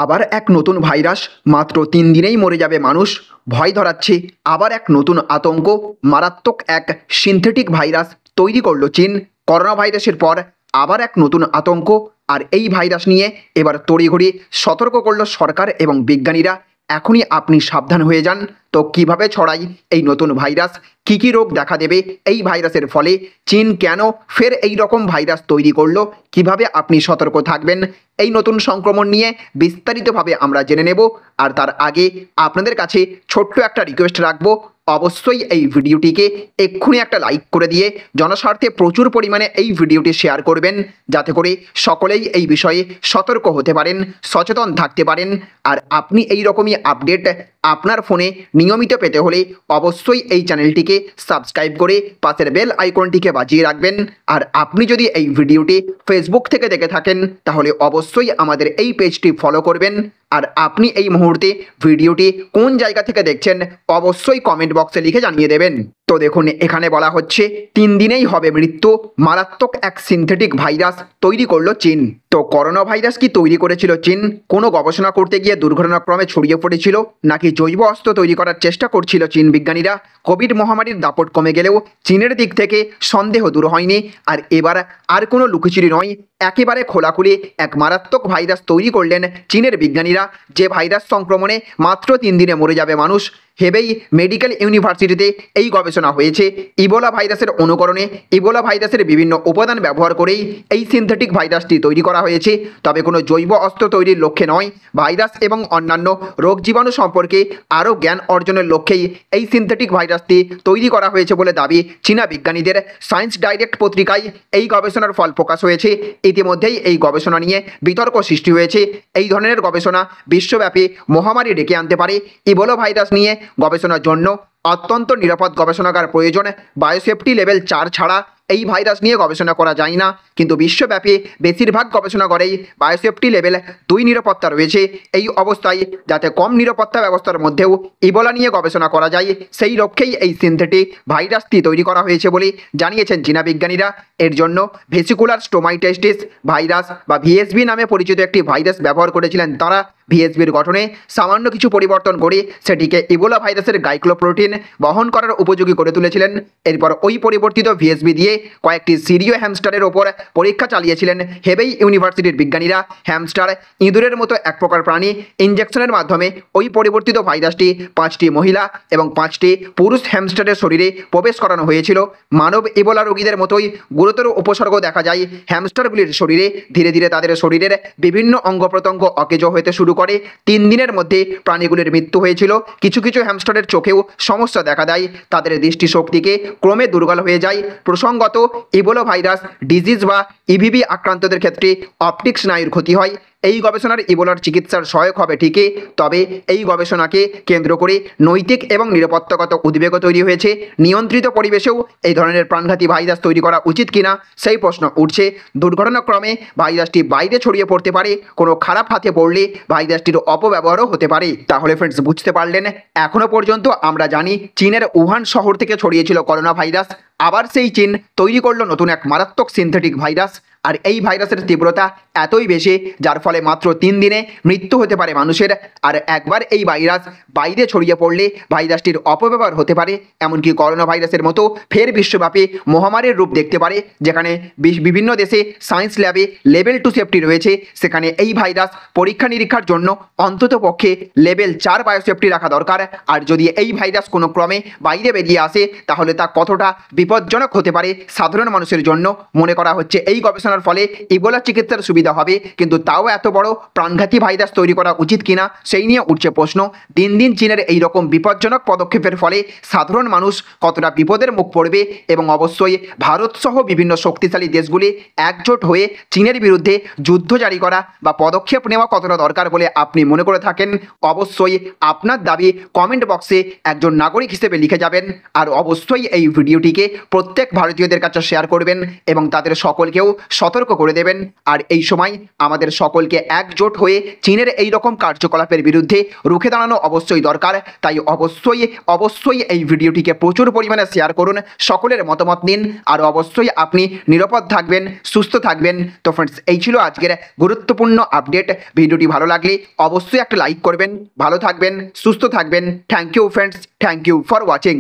আবার এক নতুন ভাইরাস, মাত্র 3 দিনেই মরে যাবে মানুষ, ভয় ধরাচ্ছে। আবার এক নতুন আতঙ্ক, মারাত্মক এক সিনথেটিক ভাইরাস তৈরি করলো চীন। করোনা ভাইরাসের পর আবার এক নতুন আতঙ্ক, আর এই ভাইরাস নিয়ে এবার তড়িঘড়ি সতর্ক করলো সরকার এবং বিজ্ঞানীরা। এখনই আপনি সাবধান হয়ে যান। তো কিভাবে ছড়ায় এই নতুন ভাইরাস, কী কী রোগ দেখা দেবে এই ভাইরাসের ফলে, চীন কেন ফের এই রকম ভাইরাস তৈরি করলো, কিভাবে আপনি সতর্ক থাকবেন, এই নতুন সংক্রমণ নিয়ে বিস্তারিতভাবে আমরা জেনে নেব। আর তার আগে আপনাদের কাছে ছোট্ট একটা রিকোয়েস্ট রাখবো, অবশ্যই এই ভিডিওটিকে এক্ষুনি একটা লাইক করে দিয়ে জনস্বার্থে প্রচুর পরিমাণে এই ভিডিওটি শেয়ার করবেন, যাতে করে সকলেই এই বিষয়ে সতর্ক হতে পারেন, সচেতন থাকতে পারেন। আর আপনি এই রকমই আপডেট আপনার ফোনে নিয়মিত পেতে হলে অবশ্যই এই চ্যানেলটিকে সাবস্ক্রাইব করে পাশের বেল আইকনটিকে বাজিয়ে রাখবেন। আর আপনি যদি এই ভিডিওটি ফেসবুক থেকে দেখে থাকেন তাহলে অবশ্যই আমাদের এই পেজটি ফলো করবেন। আর আপনি এই মুহূর্তে ভিডিওটি কোন জায়গা থেকে দেখছেন অবশ্যই কমেন্ট বক্সে লিখে জানিয়ে দেবেন। তো দেখুন, এখানে বলা হচ্ছে 3 দিনেই হবে মৃত্যু, মারাত্মক এক সিনথেটিক ভাইরাস তৈরি করলো চীন। তো করোনা ভাইরাস কি তৈরি করেছিল চীন? কোনো গবেষণা করতে গিয়ে দুর্ঘটনাক্রমে ছড়িয়ে পড়েছিল, নাকি জৈব অস্ত্র তৈরি করার চেষ্টা করছিল চীন বিজ্ঞানীরা? কোভিড মহামারীর দাপট কমে গেলেও চীনের দিক থেকে সন্দেহ দূর হয়নি। আর এবার আর কোনো লুকোচুরি নয়, একেবারে খোলাখুলি এক মারাত্মক ভাইরাস তৈরি করলেন চীনের বিজ্ঞানীরা, যে ভাইরাস সংক্রমণে মাত্র 3 দিনে মরে যাবে মানুষ। হেবেই মেডিকেল ইউনিভার্সিটিতে এই গবেষণা হয়েছে। ইবোলা ভাইরাসের অনুকরণে ইবোলা ভাইরাসের বিভিন্ন উপাদান ব্যবহার করেই এই সিনথেটিক ভাইরাসটি তৈরি করা হয়েছে। তবে কোনো জৈব অস্ত্র তৈরির লক্ষ্যে নয়, ভাইরাস এবং অন্যান্য রোগ জীবাণু সম্পর্কে আরও জ্ঞান অর্জনের লক্ষ্যেই এই সিনথেটিক ভাইরাসটি তৈরি করা হয়েছে বলে দাবি চীনা বিজ্ঞানীদের। সায়েন্স ডাইরেক্ট পত্রিকায় এই গবেষণার ফল প্রকাশ হয়েছে। ইতিমধ্যেই এই গবেষণা নিয়ে বিতর্ক সৃষ্টি হয়েছে। এই ধরনের গবেষণা বিশ্বব্যাপী মহামারী ডেকে আনতে পারে। ইবোলা ভাইরাস নিয়ে গবেষণার জন্য অত্যন্ত নিরাপদ গবেষণাগার প্রয়োজন। বায়োসেফটি লেভেল 4 ছাড়া এই ভাইরাস নিয়ে গবেষণা করা যায় না, কিন্তু বিশ্বব্যাপী বেশিরভাগ গবেষণাগারেই বায়োসেফটি লেভেল 2 নিরাপত্তা রয়েছে। এই অবস্থায় যাতে কম নিরাপত্তা ব্যবস্থার মধ্যেও ইবোলা নিয়ে গবেষণা করা যায়, সেই লক্ষ্যেই এই সিনথেটিক ভাইরাসটি তৈরি করা হয়েছে বলে জানিয়েছেন চীনা বিজ্ঞানীরা। এর জন্য ভেসিকুলার স্টোমাইটাইটিস ভাইরাস বা ভিএসভি নামে পরিচিত একটি ভাইরাস ব্যবহার করেছিলেন তারা। ভিএসবির গঠনে সামান্য কিছু পরিবর্তন করে সেটিকে ইবোলা ভাইরাসের গ্লাইকোপ্রোটিন বহন করার উপযোগী করে তুলেছিলেন। এরপর ওই পরিবর্তিত ভিএসবি দিয়ে কয়েকটি সিরিয় হ্যামস্টারের ওপর পরীক্ষা চালিয়েছিলেন হেবেই ইউনিভার্সিটির বিজ্ঞানীরা। হ্যামস্টার ইঁদুরের মতো এক প্রকার প্রাণী, ইঞ্জেকশনের মাধ্যমে ওই পরিবর্তিত ভাইরাসটি 5টি মহিলা এবং 5টি পুরুষ হ্যামস্টারের শরীরে প্রবেশ করানো হয়েছিল। মানব ইবোলা রোগীদের মতোই গুরুতর উপসর্গ দেখা যায় হ্যামস্টারগুলির শরীরে। ধীরে ধীরে তাদের শরীরের বিভিন্ন অঙ্গ প্রত্যঙ্গ অকেজো হতে শুরু করে। 3 দিনের মধ্যে প্রাণীগুলির মৃত্যু হয়েছিল। কিছু কিছু হ্যামস্টারের চোখেও সমস্যা দেখা দেয়, তাদের দৃষ্টিশক্তিকে ক্রমে দুর্বল হয়ে যায়। প্রসঙ্গত, ইবোলা ভাইরাস ডিজিজ বা ইভিভি আক্রান্তদের ক্ষেত্রে অপটিক স্নায়ুর ক্ষতি হয়। এই গবেষণার ইবোলার চিকিৎসার সহায়ক হবে ঠিকই, তবে এই গবেষণাকে কেন্দ্র করে নৈতিক এবং নিরাপত্তাগত উদ্বেগও তৈরি হয়েছে। নিয়ন্ত্রিত পরিবেশেও এই ধরনের প্রাণঘাতী ভাইরাস তৈরি করা উচিত কিনা সেই প্রশ্ন উঠছে। দুর্ঘটনাক্রমে ভাইরাসটি বাইরে ছড়িয়ে পড়তে পারে, কোনো খারাপ হাতে পড়লে ভাইরাসটির অপব্যবহারও হতে পারে। তাহলে ফ্রেন্ডস, বুঝতে পারলেন, এখনও পর্যন্ত আমরা জানি চীনের উহান শহর থেকে ছড়িয়েছিল করোনা ভাইরাস। আবার সেই চীন তৈরি করলো নতুন এক মারাত্মক সিনথেটিক ভাইরাস। আর এই ভাইরাসের তীব্রতা এতই বেশি যার ফলে মাত্র 3 দিনে মৃত্যু হতে পারে মানুষের। আর একবার এই ভাইরাস বাইরে ছড়িয়ে পড়লে ভাইরাসটির অপব্যবহার হতে পারে, এমনকি করোনা ভাইরাসের মতো ফের বিশ্বব্যাপী মহামারীর রূপ দেখতে পারে। যেখানে বিভিন্ন দেশে সায়েন্স ল্যাবে লেভেল 2 সেফটি রয়েছে, সেখানে এই ভাইরাস পরীক্ষা নিরীক্ষার জন্য অন্তত পক্ষে লেভেল 4 বায়োসেফটি রাখা দরকার। আর যদি এই ভাইরাস কোনো ক্রমে বাইরে বেরিয়ে আসে তাহলে তা কতটা বিপজ্জনক হতে পারে সাধারণ মানুষের জন্য। মনে করা হচ্ছে এই গবেষণার ফলে ইবোলা চিকিৎসার সুবিধা হবে, কিন্তু তাও এত বড় প্রাণঘাতী ভাইরাস তৈরি করা উচিত কিনা সেই নিয়ে উঠছে প্রশ্ন। দিন দিন চীনের এই রকম বিপজ্জনক পদক্ষেপের ফলে সাধারণ মানুষ কতটা বিপদের মুখ পড়বে, এবং অবশ্যই ভারত সহ বিভিন্ন শক্তিশালী দেশগুলি একজোট হয়ে চীনের বিরুদ্ধে যুদ্ধ জারি করা বা পদক্ষেপ নেওয়া কতটা দরকার বলে আপনি মনে করে থাকেন, অবশ্যই আপনার দাবি কমেন্ট বক্সে একজন নাগরিক হিসেবে লিখে যাবেন। আর অবশ্যই এই ভিডিওটিকে প্রত্যেক ভারতীয়দের কাছে শেয়ার করবেন এবং তাদের সকলকেও সতর্ক করে দেবেন। আর এই সময় আমাদের সকলকে একজোট হয়ে চীনের এই রকম কার্যকলাপের বিরুদ্ধে রুখে দাঁড়ানো অবশ্যই দরকার। তাই অবশ্যই এই ভিডিওটিকে প্রচুর পরিমাণে শেয়ার করুন, সকলের মতামত নিন, আর অবশ্যই আপনি নিরাপদ থাকবেন, সুস্থ থাকবেন। তো ফ্রেন্ডস, এই ছিল আজকের গুরুত্বপূর্ণ আপডেট। ভিডিওটি ভালো লাগলে অবশ্যই একটা লাইক করবেন। ভালো থাকবেন, সুস্থ থাকবেন। Thank you friends, thank you for watching.